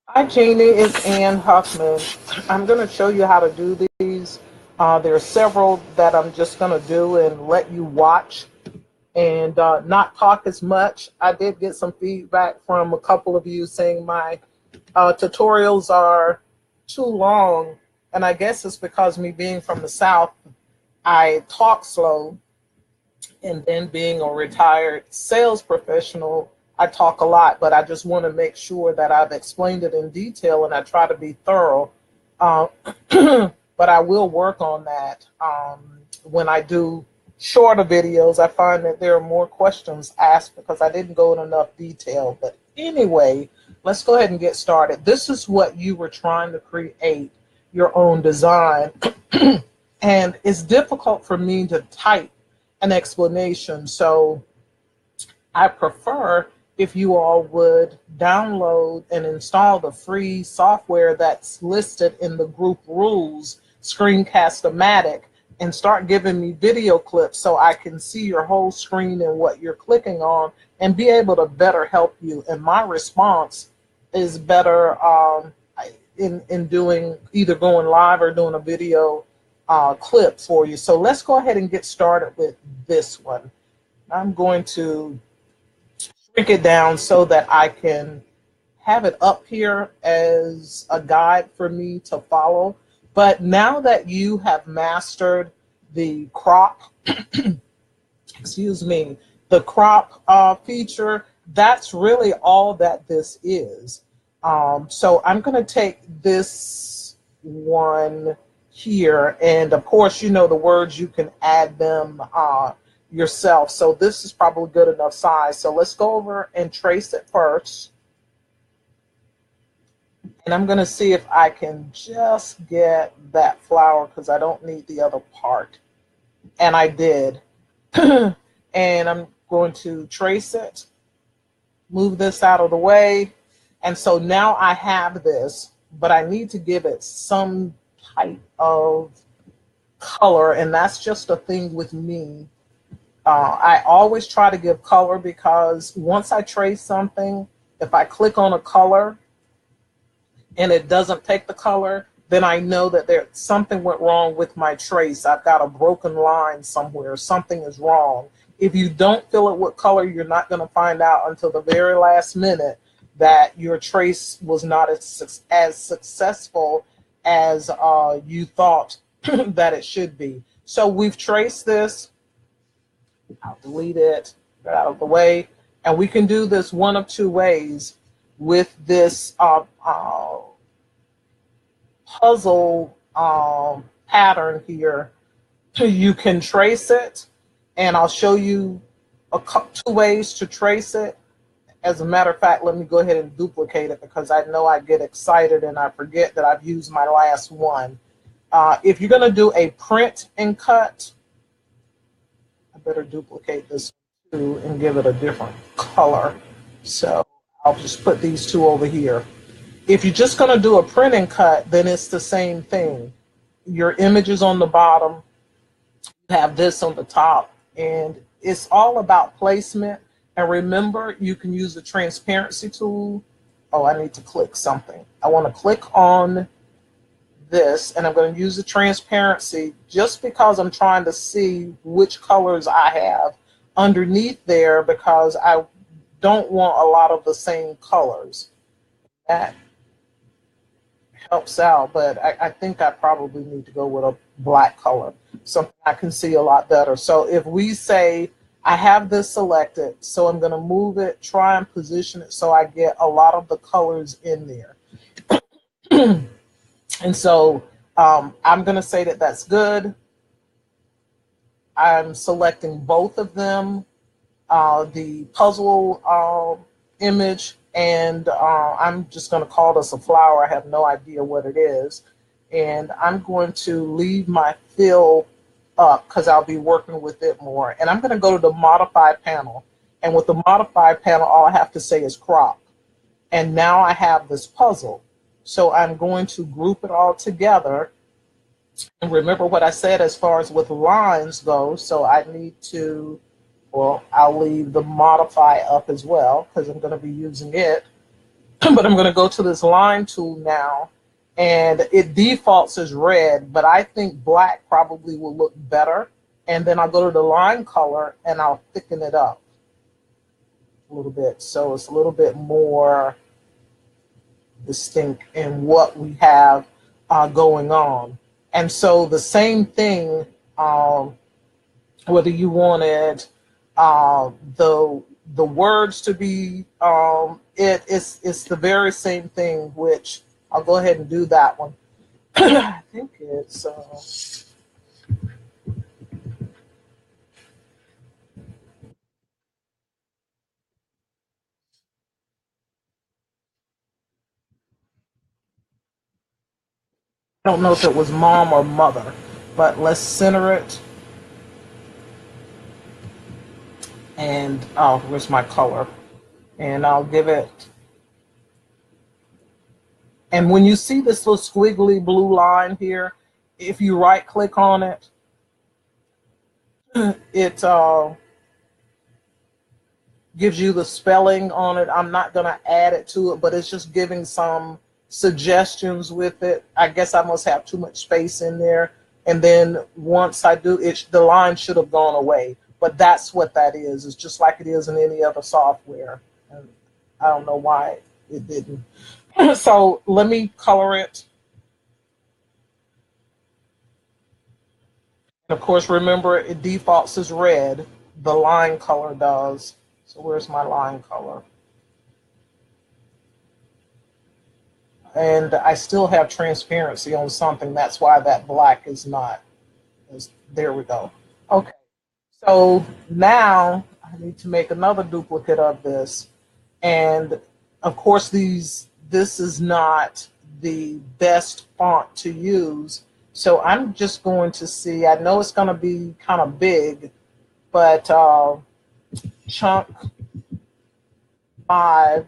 Hi, Jeannie. It's Ann Huffman. I'm going to show you how to do these. There are several that I'm just going to do and let you watch and not talk as much. I did get some feedback from a couple of you saying my tutorials are too long, and I guess it's because me being from the South, I talk slow, and then being a retired sales professional, I talk a lot, but I just want to make sure that I've explained it in detail and I try to be thorough. Uh, but I will work on that. When I do shorter videos, I find that there are more questions asked because I didn't go in enough detail. But anyway, let's go ahead and get started. This is what you were trying to create, your own design. And it's difficult for me to type an explanation. So I prefer if you all would download and install the free software that's listed in the group rules, Screencast-O-Matic, and start giving me video clips so I can see your whole screen and what you're clicking on and be able to better help you. And my response is better in doing either going live or doing a video clip for you. So let's go ahead and get started with this one. I'm going to shrink it down so that I can have it up here as a guide for me to follow. But now that you have mastered the crop, excuse me, the crop feature, that's really all that this is. So I'm going to take this one here, and of course, you know the words, you can add them yourself. So this is probably good enough size. So let's go over and trace it first. And I'm going to see if I can just get that flower because I don't need the other part. And I did. And I'm going to trace it, move this out of the way. And so now I have this, but I need to give it some type of color, and that's just a thing with me. I always try to give color because once I trace something, if I click on a color and it doesn't take the color, then I know that something went wrong with my trace. I've got a broken line somewhere. Something is wrong. If you don't fill it with color, you're not going to find out until the very last minute that your trace was not as successful as you thought that it should be. So we've traced this. I'll delete it, get out of the way. And we can do this one of two ways with this puzzle pattern here. You can trace it, and I'll show you two ways to trace it. As a matter of fact, let me go ahead and duplicate it because I know I get excited and I forget that I've used my last one. If you're going to do a print and cut, I better duplicate this too and give it a different color. So I'll just put these two over here. If you're just going to do a print and cut, then it's the same thing. Your image is on the bottom, you have this on the top, and it's all about placement. And remember, you can use the transparency tool. Oh, I need to click something. I want to click on this, and I'm going to use the transparency just because I'm trying to see which colors I have underneath there because I don't want a lot of the same colors. That helps out, but I think I probably need to go with a black color, something I can see a lot better. So if we say, I have this selected, so I'm going to move it, try and position it so I get a lot of the colors in there. And so I'm going to say that that's good. I'm selecting both of them, the puzzle image, and I'm just going to call this a flower. I have no idea what it is. And I'm going to leave my fill up because I'll be working with it more. And I'm going to go to the modify panel. And with the modify panel, all I have to say is crop. And now I have this puzzle. So I'm going to group it all together. And remember what I said as far as with lines go. So I need to, well, I'll leave the modify up as well because I'm going to be using it. But I'm going to go to this line tool now, and it defaults as red, but I think black probably will look better. And then I'll go to the line color and I'll thicken it up a little bit, so it's a little bit more distinct in what we have going on. And so the same thing, whether you wanted the words to be, it's the very same thing, which I'll go ahead and do that one. I think it's I don't know if it was mom or mother, but let's center it. And oh, where's my color? And I'll give it. And when you see this little squiggly blue line here, if you right click on it, it gives you the spelling on it. I'm not going to add it to it, but it's just giving some suggestions with it. I guess I must have too much space in there. And then once I do it, the line should have gone away. But that's what that is. It's just like it is in any other software. And I don't know why it didn't. So let me color it. And of course, remember it defaults as red. The line color does. So where's my line color? And I still have transparency on something. That's why that black is not. There we go. Okay. So now I need to make another duplicate of this. And of course, this is not the best font to use. So I'm just going to see, I know it's going to be kind of big, but chunk 5,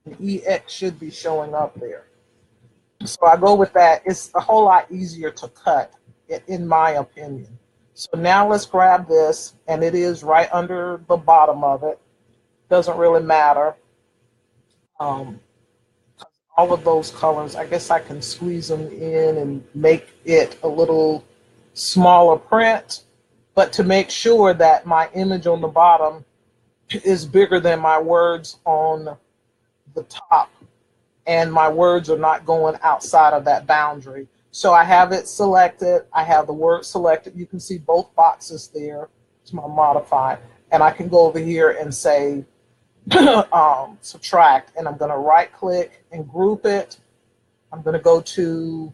and EX should be showing up there. So I go with that. It's a whole lot easier to cut, in my opinion. So now let's grab this, and it is right under the bottom of it. Doesn't really matter. All of those colors, I guess I can squeeze them in and make it a little smaller print, but to make sure that my image on the bottom is bigger than my words on the top, and my words are not going outside of that boundary. So I have it selected. I have the word selected. You can see both boxes there. It's my modify. And I can go over here and say subtract. And I'm going to right click and group it. I'm going to go to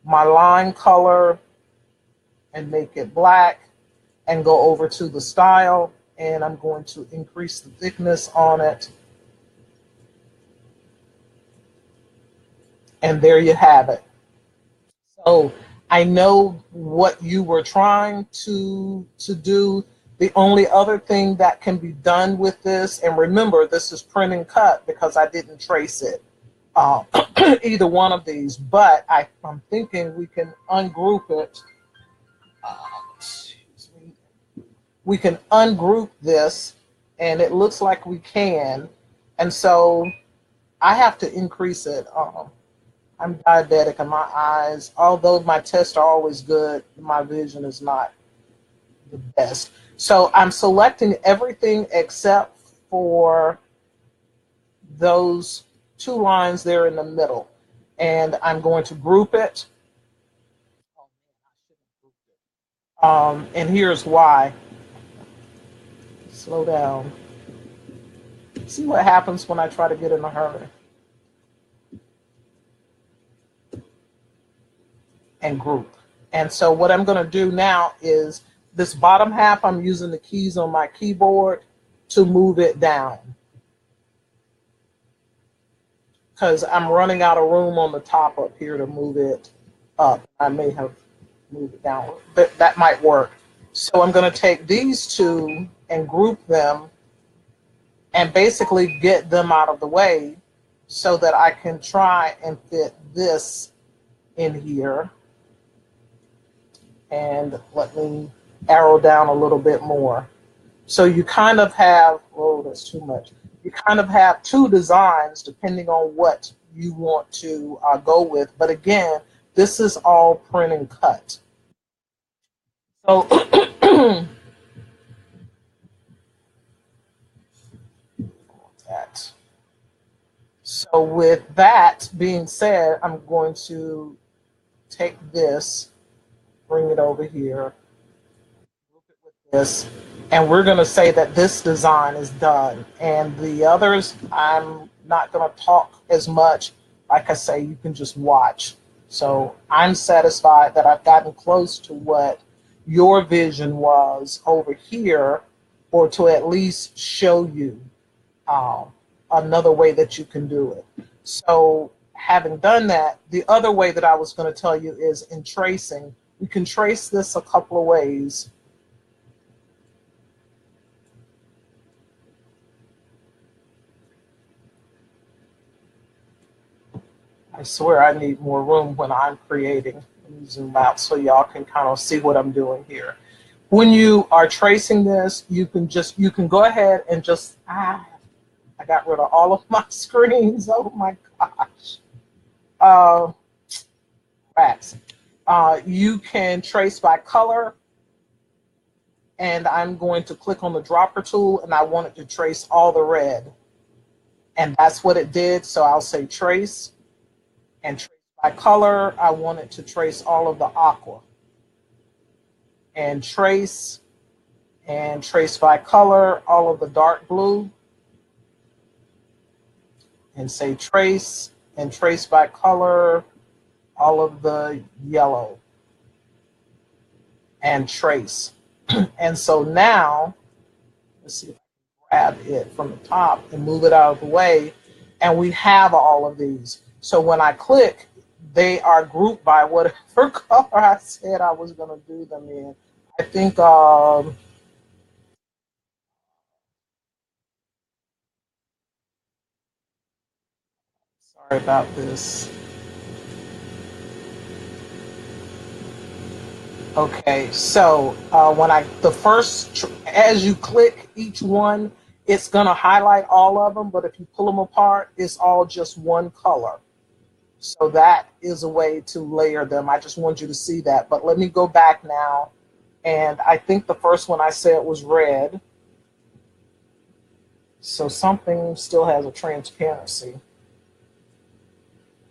my line color and make it black and go over to the style. And I'm going to increase the thickness on it. And there you have it. So I know what you were trying to do. The only other thing that can be done with this, and remember, this is print and cut because I didn't trace it, either one of these, but I'm thinking we can ungroup it. Excuse me. We can ungroup this, and it looks like we can. And so I have to increase it. I'm diabetic and my eyes, although my tests are always good, my vision is not the best. So I'm selecting everything except for those 2 lines there in the middle. And I'm going to group it. And here's why. Slow down. See what happens when I try to get in a hurry. And group. And so what I'm going to do now is this bottom half, I'm using the keys on my keyboard to move it down, because I'm running out of room on the top up here to move it up. I may have moved it down, but that might work. So I'm going to take these 2 and group them and basically get them out of the way so that I can try and fit this in here. And let me arrow down a little bit more. So you kind of have, oh, that's too much. you kind of have two designs depending on what you want to go with. But again, this is all print and cut. So that. So with that being said, I'm going to take this, bring it over here, group it with this, and we're going to say that this design is done. And the others, I'm not going to talk as much. Like I say, you can just watch. So I'm satisfied that I've gotten close to what your vision was over here, or to at least show you another way that you can do it. So having done that, the other way that I was going to tell you is in tracing. We can trace this a couple of ways. I swear I need more room when I'm creating. Let me zoom out so y'all can kind of see what I'm doing here. When you are tracing this, you can go ahead and just, I got rid of all of my screens. Oh my gosh. Rats. You can trace by color, and I'm going to click on the dropper tool, and I want it to trace all the red. And that's what it did. So I'll say trace, and trace by color, I want it to trace all of the aqua. And trace by color, all of the dark blue. And say trace, and trace by color, all of the yellow. And trace. And so now, let's see if I can grab it from the top and move it out of the way. And we have all of these. So when I click, they are grouped by whatever color I said I was going to do them in. I think, sorry about this. Okay, so as you click each one, it's going to highlight all of them, but if you pull them apart, it's all just one color. So that is a way to layer them. I just want you to see that. But let me go back now. And I think the first one I said was red. So something still has a transparency.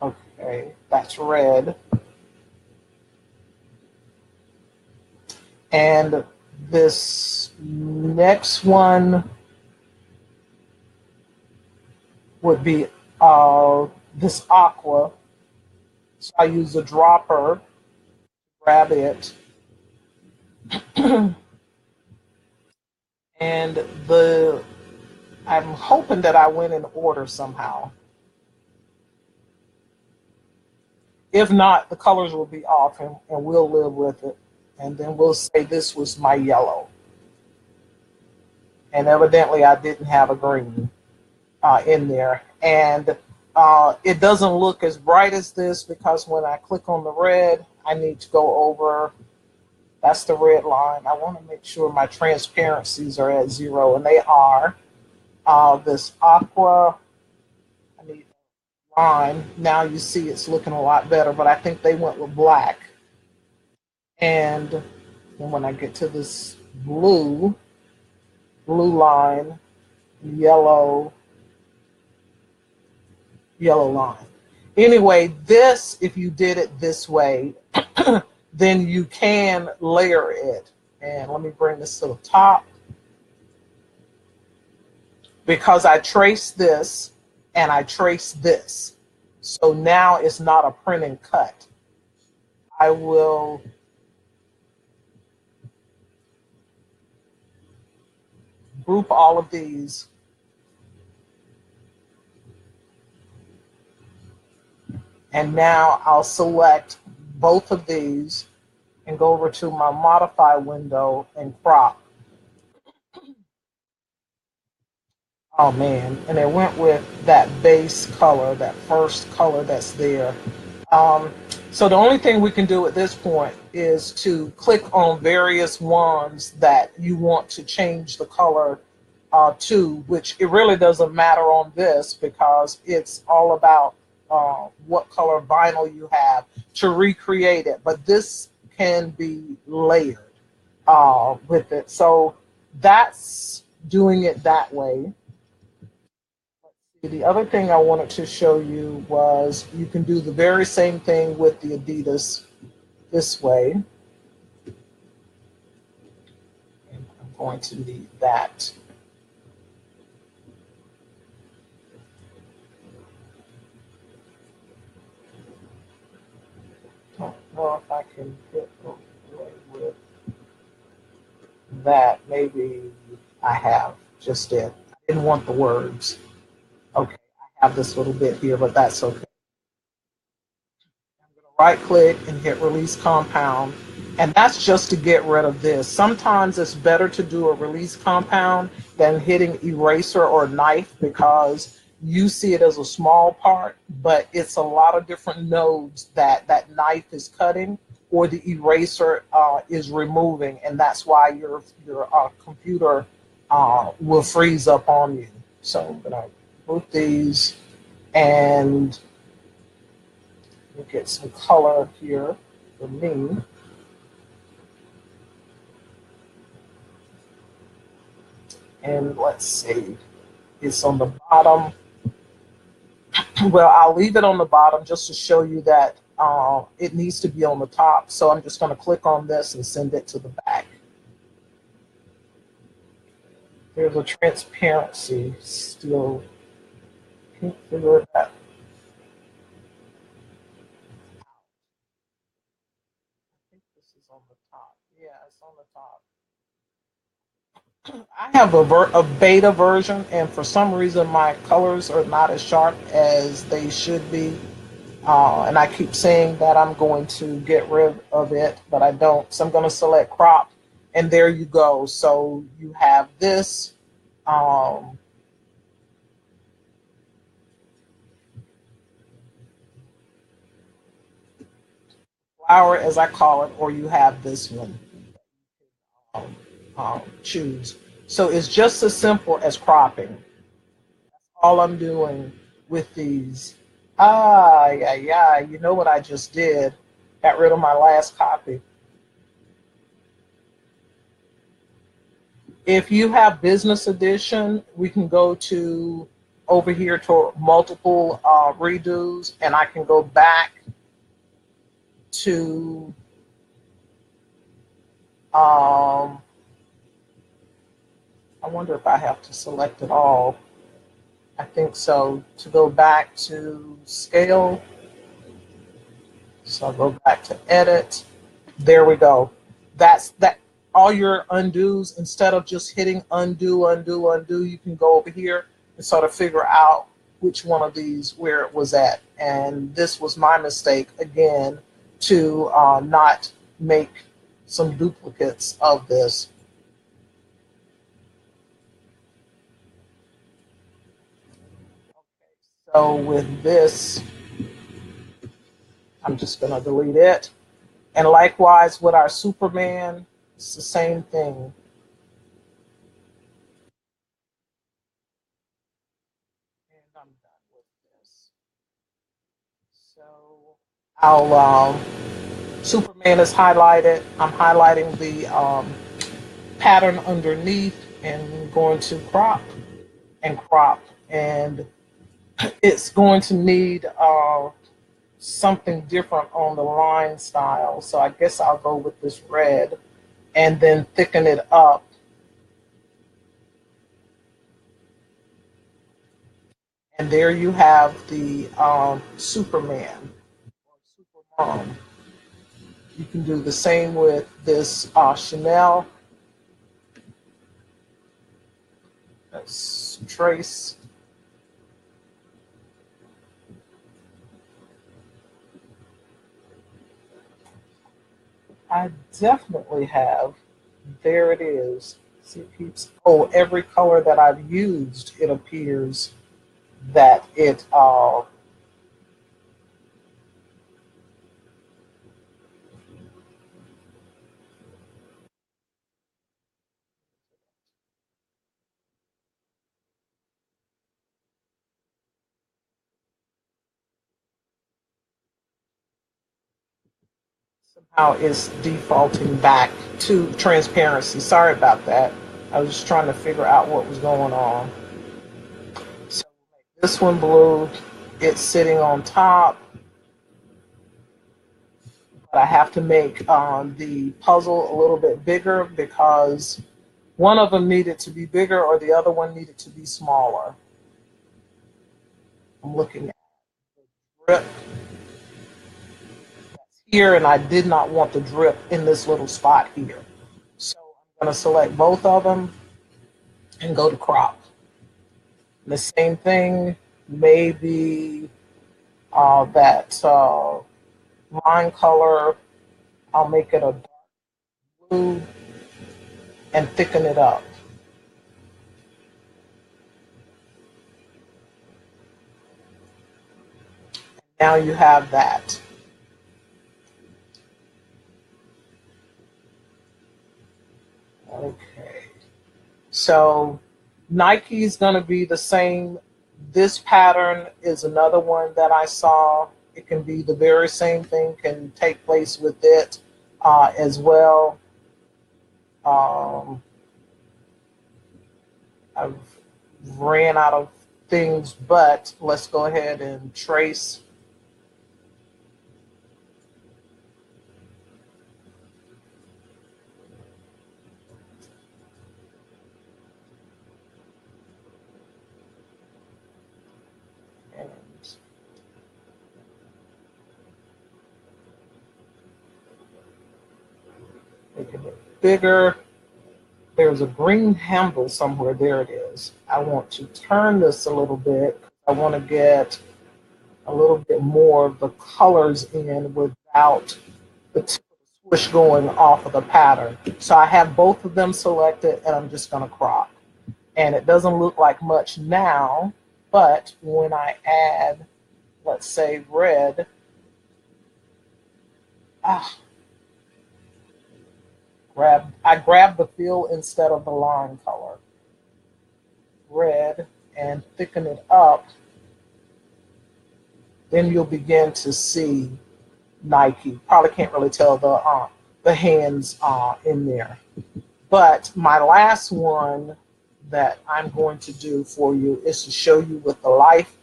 Okay, that's red. And this next one would be this aqua. So I use a dropper, grab it. And I'm hoping that I went in order somehow. If not, the colors will be off, and we'll live with it. And then we'll say this was my yellow. And evidently I didn't have a green in there. And it doesn't look as bright as this because when I click on the red, I need to go over, that's the red line. I want to make sure my transparencies are at 0, and they are. This aqua, I need line. Now you see it's looking a lot better, but I think they went with black. And then when I get to this blue line, yellow line. Anyway, this, if you did it this way, then you can layer it. And let me bring this to the top. Because I traced this and I traced this. So now it's not a print and cut. I will group all of these. And now I'll select both of these and go over to my modify window and crop. Oh man, and it went with that base color, that first color that's there. So the only thing we can do at this point is to click on various ones that you want to change the color too, which it really doesn't matter on this because it's all about what color vinyl you have to recreate it. But this can be layered with it. So that's doing it that way. The other thing I wanted to show you was you can do the very same thing with the Adidas this way. And I'm going to need that. Don't know if I can get away with that. Maybe I have just did. I didn't want the words. Okay, I have this little bit here, but that's okay. I'm going to right click and hit release compound. And that's just to get rid of this. Sometimes it's better to do a release compound than hitting eraser or knife because you see it as a small part, but it's a lot of different nodes that that knife is cutting or the eraser is removing, and that's why your computer will freeze up on you. So I'm gonna move these and we'll get some color here for me. And let's see, it's on the bottom. Well, I'll leave it on the bottom just to show you that it needs to be on the top. So I'm just going to click on this and send it to the back. There's a transparency still. Can't figure it out. I think this is on the top. Yeah, it's on the top. I have a beta version, and for some reason my colors are not as sharp as they should be. And I keep saying that I'm going to get rid of it, but I don't. So I'm going to select crop, and there you go. So you have this um, flower, as I call it, or you have this one. Choose. So it's just as simple as cropping. All I'm doing with these. Yeah, yeah. You know what I just did? Got rid of my last copy. If you have business edition, we can go to over here to multiple redos, and I can go back to I wonder if I have to select it all. I think so. To go back to scale, so I'll go back to edit. There we go. That's that. All your undos, instead of just hitting undo, undo, undo, you can go over here and sort of figure out which one of these where it was at. And this was my mistake again to not make some duplicates of this. So with this, I'm just going to delete it. And likewise with our Superman, it's the same thing. And I'm done with this. So I'll Superman is highlighted. I'm highlighting the pattern underneath and going to crop and crop. And it's going to need something different on the line style. So I guess I'll go with this red and then thicken it up. And there you have the Superman or Supermom. You can do the same with this Chanel. Let's trace. I definitely have. There it is. See, it keeps. Oh, every color that I've used, it appears that it. Somehow it's defaulting back to transparency. Sorry about that. I was just trying to figure out what was going on. So this one blue, it's sitting on top. But I have to make the puzzle a little bit bigger because one of them needed to be bigger or the other one needed to be smaller. I'm looking at the drip here, and I did not want the drip in this little spot here. So I'm going to select both of them and go to crop. And the same thing, maybe that line color, I'll make it a dark blue and thicken it up. Now you have that. Okay. So Nike is going to be the same. This pattern is another one that I saw. It can be the very same thing, can take place with it as well. I've ran out of things, but let's go ahead and trace. And making it bigger. There's a green handle somewhere. There it is. I want to turn this a little bit. I want to get a little bit more of the colors in without the tip of the swoosh going off of the pattern. So I have both of them selected and I'm just going to crop. And it doesn't look like much now, but when I add, let's say, red, I grab the fill instead of the line color. Red and thicken it up. Then you'll begin to see Nike. Probably can't really tell the hands in there. But my last one that I'm going to do for you is to show you with the life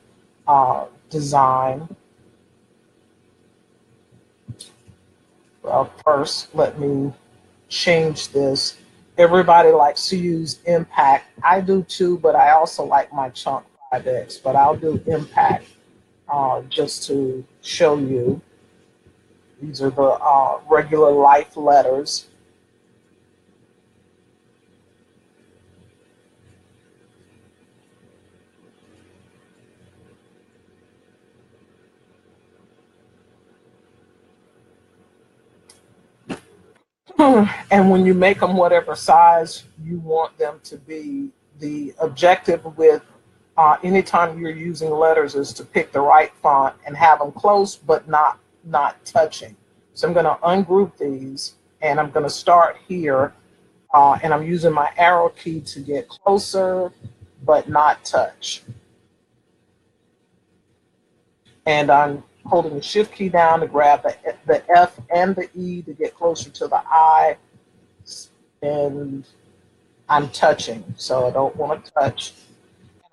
design. Well, first, let me change this. Everybody likes to use impact. I do too, but I also like my chunk 5X, but I'll do impact just to show you. These are the regular life letters. And when you make them whatever size you want them to be, the objective with anytime you're using letters is to pick the right font and have them close but not touching. So I'm going to ungroup these and I'm going to start here and I'm using my arrow key to get closer but not touch. And I'm holding the shift key down to grab the F and the E to get closer to the I, and I'm touching, so I don't want to touch.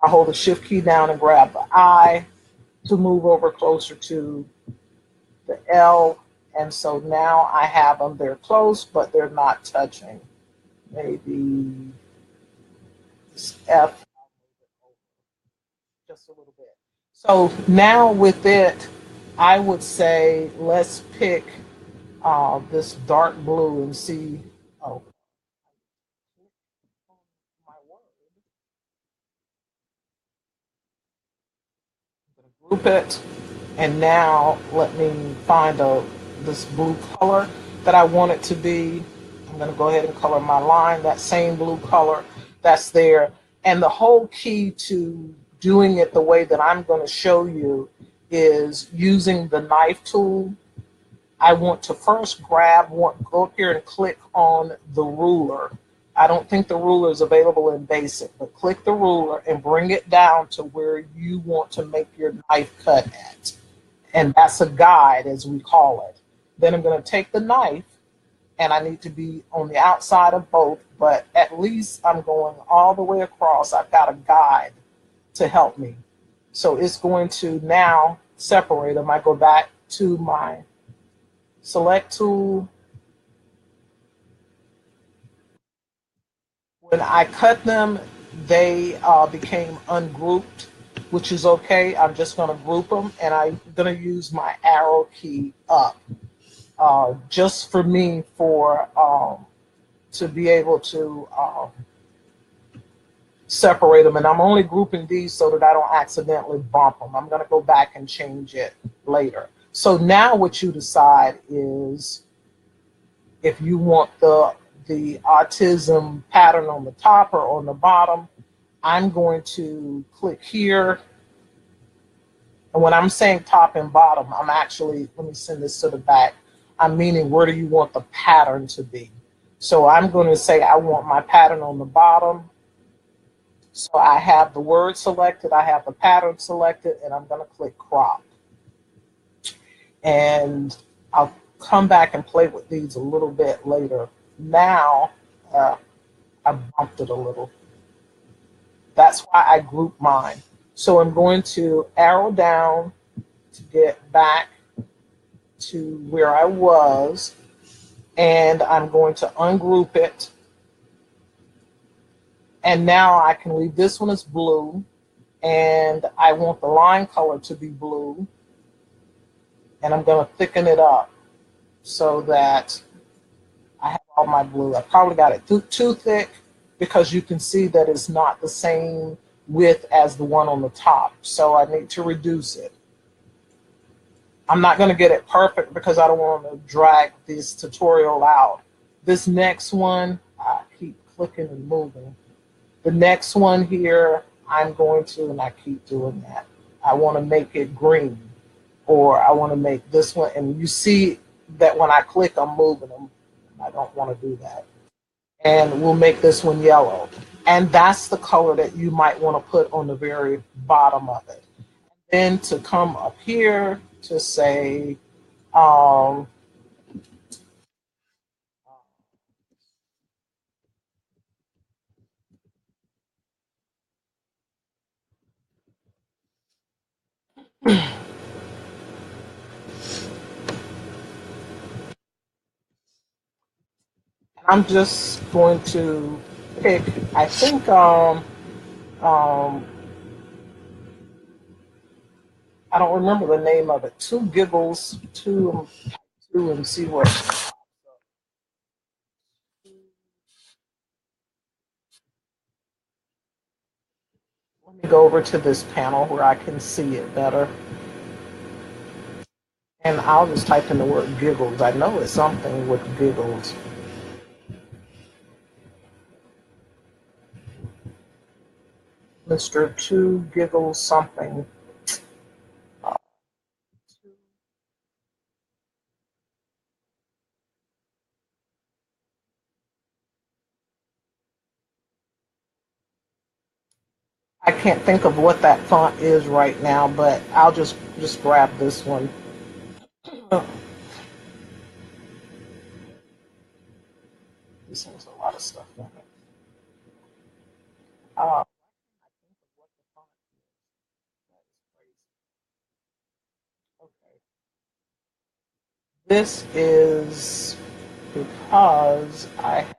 I hold the shift key down and grab the I to move over closer to the L, and so now I have them, they're close, but they're not touching. Maybe this F, just a little bit. So now with it, I would say let's pick this dark blue and see. Oh, my word. I'm gonna group it, and now let me find this blue color that I want it to be. I'm going to go ahead and color my line that same blue color that's there. And the whole key to doing it the way that I'm going to show you is using the knife tool. I want to first go up here and click on the ruler. I don't think the ruler is available in basic, but click the ruler and bring it down to where you want to make your knife cut at. And that's a guide, as we call it. Then I'm going to take the knife, and I need to be on the outside of both, but at least I'm going all the way across. I've got a guide to help me. So it's going to now separate them. I go back to my select tool. When I cut them, they became ungrouped, which is okay. I'm just going to group them, and I'm going to use my arrow key up just for me to be able to separate them. And I'm only grouping these so that I don't accidentally bump them. I'm going to go back and change it later. So now what you decide is if you want the autism pattern on the top or on the bottom. I'm going to click here. And when I'm saying top and bottom, I'm actually, let me send this to the back. I'm meaning where do you want the pattern to be? So I'm going to say I want my pattern on the bottom. So I have the word selected, I have the pattern selected, and I'm going to click crop. And I'll come back and play with these a little bit later. Now, I bumped it a little. That's why I group mine. So I'm going to arrow down to get back to where I was, and I'm going to ungroup it. And now I can leave this one as blue, and I want the line color to be blue, and I'm going to thicken it up so that I have all my blue. I probably got it too thick because you can see that it's not the same width as the one on the top. So I need to reduce it. I'm not going to get it perfect because I don't want to drag this tutorial out. This next one, I keep clicking and moving. The next one here, I'm going to, and I keep doing that. I want to make it green, or I want to make this one, and you see that when I click, I'm moving them. I don't want to do that. And we'll make this one yellow. And that's the color that you might want to put on the very bottom of it. Then to come up here to say, I'm just going to pick, I think, I don't remember the name of it, Two Giggles, two, and see what. Let me go over to this panel where I can see it better. And I'll just type in the word giggles. I know it's something with giggles. Mr. Two Giggles something. I can't think of what that font is right now, but I'll just grab this one. This has a lot of stuff in it. Uh, okay. This is because I have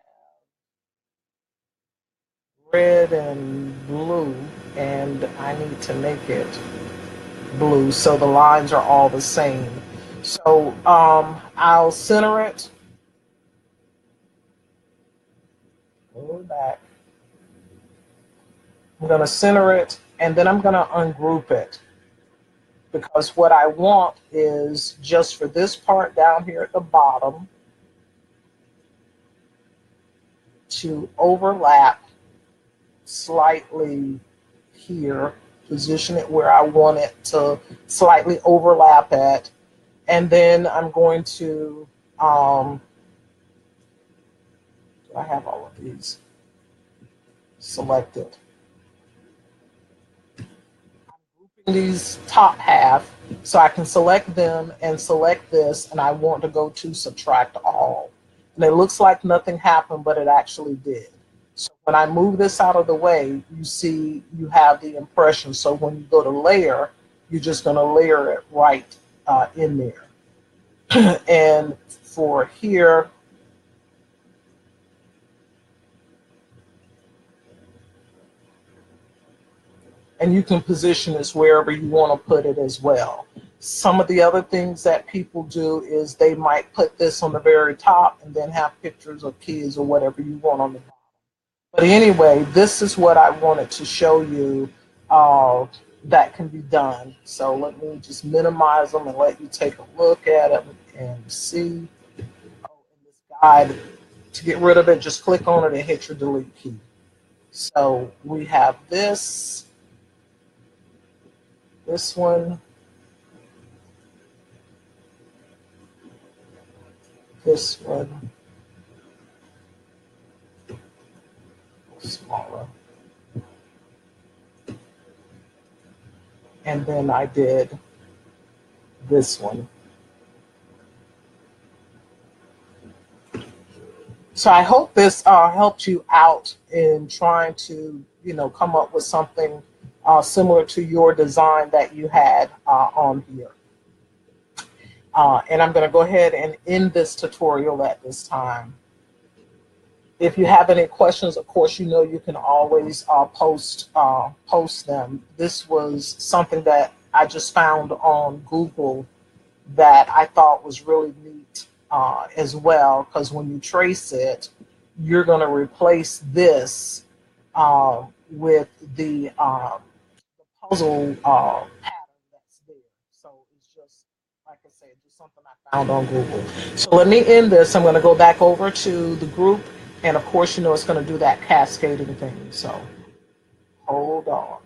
red and blue, and I need to make it blue so the lines are all the same. So I'll center it. Go back. I'm going to center it, and then I'm going to ungroup it, because what I want is just for this part down here at the bottom to overlap slightly here, position it where I want it to slightly overlap at, and then I'm going to, do I have all of these selected? These top half, So I can select them and select this, and I want to go to subtract all. And it looks like nothing happened, but it actually did. So when I move this out of the way, you see you have the impression. So when you go to layer, you're just going to layer it right in there. And for here, and you can position this wherever you want to put it as well. Some of the other things that people do is they might put this on the very top and then have pictures of kids or whatever you want on the bottom. But anyway, this is what I wanted to show you that can be done. So let me just minimize them and let you take a look at them and see. Oh, in this guide, to get rid of it, just click on it and hit your delete key. So we have this one, this one, smaller. And then I did this one. So I hope this helped you out in trying to, come up with something similar to your design that you had on here. And I'm going to go ahead and end this tutorial at this time. If you have any questions, of course, you can always post them. This was something that I just found on Google that I thought was really neat as well, because when you trace it, you're going to replace this with the puzzle pattern that's there. So it's just, like I said, just something I found on Google. So let me end this. I'm going to go back over to the group, and of course, it's going to do that cascading thing. So hold on.